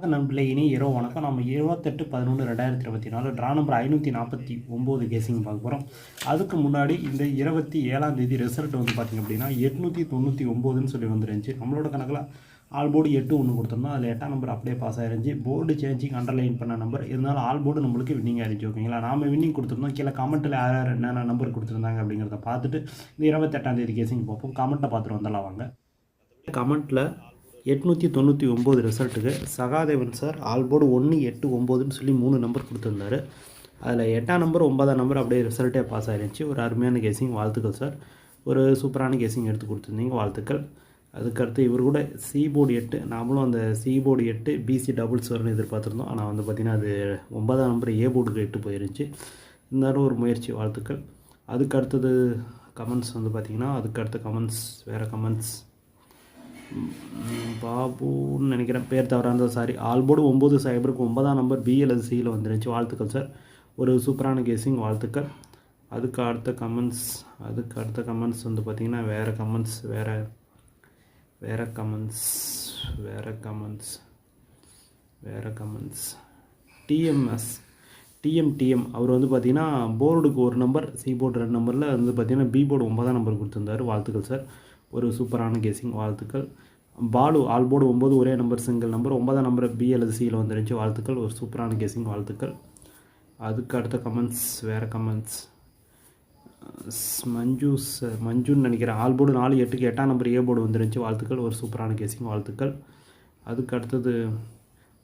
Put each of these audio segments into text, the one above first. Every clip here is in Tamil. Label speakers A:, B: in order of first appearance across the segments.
A: நண்பர்களே, இனி இரவு வணக்கம். நம்ம 28/11/2024 ட்ரா நம்பர் 549 கேசிங் பார்க்க போகிறோம். அதுக்கு முன்னாடி இந்த 27ஆம் தேதி ரிசல்ட் வந்து பார்த்திங்க அப்படின்னா 899ன்னு சொல்லி வந்துருந்துச்சு. நம்மளோட கணக்கில் ஆல் போர்டு 8 ஒன்று கொடுத்துருந்தோம். அதில் 8ஆம் நம்பர் அப்படியே பாஸ் ஆயிருந்துச்சு. போர்டு சேஞ்சிங் அண்டர்லைன் பண்ண நம்பர் இருந்தாலும் ஆல் போர்டு நம்மளுக்கு வின்னிங் ஆயிருச்சு. ஓகேங்களா, நாம் வின்னிங் கொடுத்துருந்தோம். கீழே கமெண்ட்டில் யார் யார் என்னென்ன நம்பர் கொடுத்துருந்தாங்க அப்படிங்கிறத பார்த்துட்டு இந்த 28ஆம் தேதி கேசிங் பார்ப்போம். கமெண்ட்டை பார்த்துட்டு வந்துடலாம் வாங்க. கமெண்ட்டில் 899 ரிசல்ட்டுக்கு சகாதேவன் சார் ஆல் போர்டு 1, 8, 9ன்னு சொல்லி 3 நம்பர் கொடுத்துருந்தாரு. அதில் 8ஆம் நம்பர் 9ஆம் நம்பர் அப்படியே ரிசல்ட்டே பாஸ் ஆகிருந்துச்சு. ஒரு அருமையான கேசிங், வாழ்த்துக்கள் சார். ஒரு சூப்பரான கேசிங் எடுத்து கொடுத்துருந்தீங்க, வாழ்த்துக்கள். அதுக்கடுத்து இவர் கூட சி போர்டு 8, நாமளும் அந்த சி போர்டு 8 பிசி டபுள்ஸ் வரும்னு எதிர்பார்த்துருந்தோம். ஆனால் வந்து பார்த்திங்கன்னா அது 9ஆம் நம்பர் ஏ போர்டுக்கு 8 போயிருந்துச்சு. இருந்தாலும் ஒரு முயற்சி, வாழ்த்துக்கள். அதுக்கு அடுத்தது கமெண்ட்ஸ் வந்து பார்த்திங்கன்னா அதுக்கடுத்த கமெண்ட்ஸ் வேறு கமெண்ட்ஸ் பாபுன்னு நினைக்கிறேன், பேர் தவறாக இருந்தால் சாரி. ஆல் போர்டு 9 சைபருக்கு 9ஆம் நம்பர் பி அல்லது சியில் வந்துருந்துச்சு, வாழ்த்துக்கள் சார். ஒரு சூப்பரான கேசிங், வாழ்த்துக்கள். அதுக்கு அடுத்த கமெண்ட்ஸ் வந்து பார்த்திங்கன்னா வேறு கமெண்ட்ஸ் டிஎம் அவர் வந்து பார்த்திங்கன்னா போர்டுக்கு ஒரு நம்பர், சி போர்டு 2 நம்பரில் வந்து பார்த்திங்கன்னா பி போர்டு 9ஆம் நம்பர் கொடுத்துருந்தாரு, வாழ்த்துக்கள் சார். ஒரு சூப்பரான கேசிங், வாழ்த்துக்கள். பாலு ஆல் போர்டு 9 ஒரே நம்பர் சிங்கிள் நம்பர் 9ஆம் நம்பர் பி அல்லது சியில் வந்துருந்துச்சு, வாழ்த்துக்கள். ஒரு சூப்பரான கேசிங், வாழ்த்துக்கள். அதுக்கு அடுத்த வேறு கமெண்ட்ஸ் மஞ்சுன்னு நினைக்கிறேன், ஆல் போர்டு 4, 8க்கு 8ஆம் நம்பர் ஏ போர்டு வந்துருந்துச்சு, வாழ்த்துக்கள். ஒரு சூப்பரான கேசிங், வாழ்த்துக்கள். அதுக்கு அடுத்தது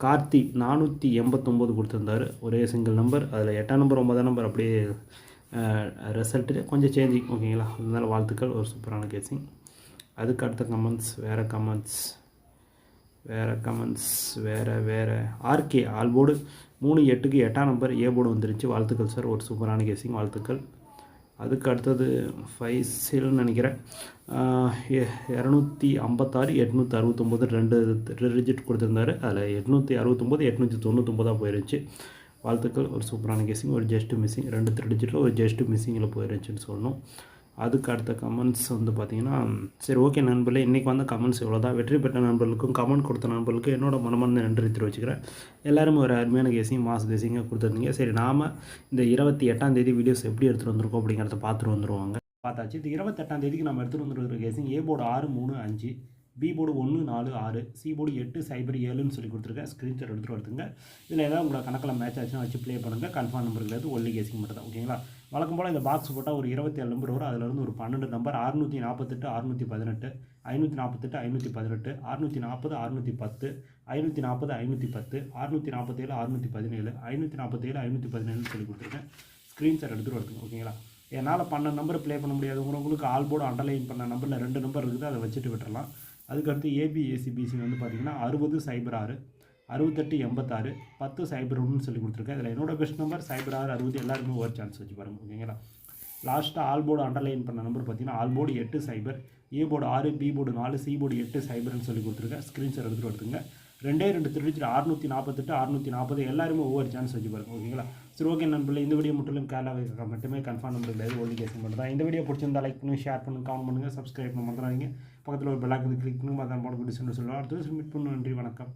A: கார்த்தி 489 கொடுத்துருந்தாரு, ஒரே சிங்கிள் நம்பர். அதில் 8ஆம் நம்பர் 9ஆம் நம்பர் அப்படியே ரிசல்ட்டு கொஞ்சம் சேஞ்சிங், ஓகேங்களா, அதனால் வாழ்த்துக்கள். ஒரு சூப்பரான கேசிங். அதுக்கு அடுத்த கமெண்ட்ஸ் வேறு ஆர்கே ஆல் போர்டு 3, 8க்கு 8ஆம் நம்பர் ஏ போர்டு வந்துருச்சு, வாழ்த்துக்கள் சார். ஒரு சூப்பரான கேசிங், வாழ்த்துக்கள். அதுக்கு அடுத்தது ஃபைசில்னு நினைக்கிறேன், 256, 869 2 டிஜிட் கொடுத்துருந்தாரு. அதில் 869, 899 போயிருந்துச்சு, வாழ்த்துக்கள். ஒரு சூப்பரான கேசிங். ஒரு ஜஸ்ட்டு மிஸ்ஸிங், 2 3 டிஜிட்டில் ஒரு ஜஸ்ட்டு மிஸ்ஸிங்கில் போயிருந்துச்சுன்னு சொல்லணும். அதுக்கு அடுத்த கமெண்ட்ஸ் வந்து பார்த்திங்கன்னா சரி, ஓகே நண்பர்களே, இன்றைக்கி வந்த கமெண்ட்ஸ் இவ்வளோ தான். வெற்றி பெற்ற நண்பர்களுக்கும் கமெண்ட் கொடுத்த நண்பர்களுக்கும் என்னோட மனமார்ந்த நன்றி தெரிவிச்சுக்கிறேன். எல்லாருமே ஒரு அருமையான கேசிங், மாஸ் கேசிங்காக கொடுத்துருந்தீங்க. சரி, நாம் இந்த 28ஆம் தேதி வீடியோஸ் எப்படி எடுத்துகிட்டு வந்திருக்கோம் அப்படிங்கிறத பார்த்துட்டு வந்துடுவாங்க. பார்த்தாச்சு. இது 28ஆம் தேதிக்கு நம்ம எடுத்துகிட்டு வந்துருக்கிற guessing A board 6, 3, 5, B board 1, 4, 6, C board 8, cipher 7ன்னு சொல்லி கொடுத்துருக்கேன். ஸ்க்ரீன்ஷாட் எடுத்துகிட்டு வருதுங்க. இதில் ஏதாவது உங்களை கணக்கில் மேட்ச் ஆச்சுன்னா வச்சு ப்ளே பண்ணுங்கள். கன்ஃபார்ம் நம்பர் கிடையாது, ஒன்லி கேசிங் மட்டும் தான், ஓகேங்களா. வழக்கம் போல் இந்த பாக்ஸ் போட்டால் ஒரு 27 நம்பர் வரும். அதிலிருந்து ஒரு 12 நம்பர் 648, 618, 548, 518, 640, 610, 540, 510, 647, 617, 547, 517 சொல்லி கொடுத்துருக்கேன். ஸ்க்ரீன்ஷாட் எடுத்துகிட்டு வருதுங்க, ஓகேங்களா. என்னால் 12 நம்பர் ப்ளே பண்ண முடியாது. உங்களுக்கு ஆல் போர்டு அண்டர்லைன் பண்ண நம்பரில் 2 நம்பர் இருக்குது, அதை வச்சுட்டு விட்டுறலாம். அதுக்கடுத்து ஏபிஎஸ்சிபிசி வந்து பார்த்திங்கன்னா 60 சைபர் 6, 68 86, 10 சைபர் 1ன்னு சொல்லி கொடுத்துருக்கேன். இதில் என்னோட பெஸ்ட் நம்பர் சைபர் 6, 60 எல்லாருமே ஒரு சான்ஸ் வச்சு பாருங்கள், ஓகேங்களா. லாஸ்ட்டாக ஆல் போர்டு அண்டர்லைன் பண்ண நம்பர் பார்த்திங்கன்னா ஆல் போர்டு 8 சைபர், A board 6, B port 4, C board 8 சைபர்னு சொல்லி கொடுத்துருக்கேன். ஸ்க்ரீன்ஷாட் எடுத்துகிட்டு வருதுங்க. 2 திருச்சிட்டு 648, 640 எல்லாருமே ஒவ்வொரு சான்ஸ் வச்சு பாருங்கள், ஓகேங்களா. சரி, ஓகே நண்பர்களே, இந்த வீடியோ மட்டுமே கன்ஃபார்ம் நம்பர் கிடையாது, ஒன்லி கேசிங் மட்டும் தான். இந்த வீடியோ பிடிச்சிருந்தா லைக் பண்ணுங்கள், ஷேர் பண்ணுங்கள், கமெண்ட் பண்ணுங்கள், சப்ஸ்கிரைப் பண்ண மறந்துடாதீங்க. பக்கத்தில் ஒரு பெல் ஐகானை கிளிக் பண்ணுங்கள். அதான் போட வீடியோ சொல்லுவாங்க. அடுத்து மீட் பண்ணுவோம். நன்றி, வணக்கம்.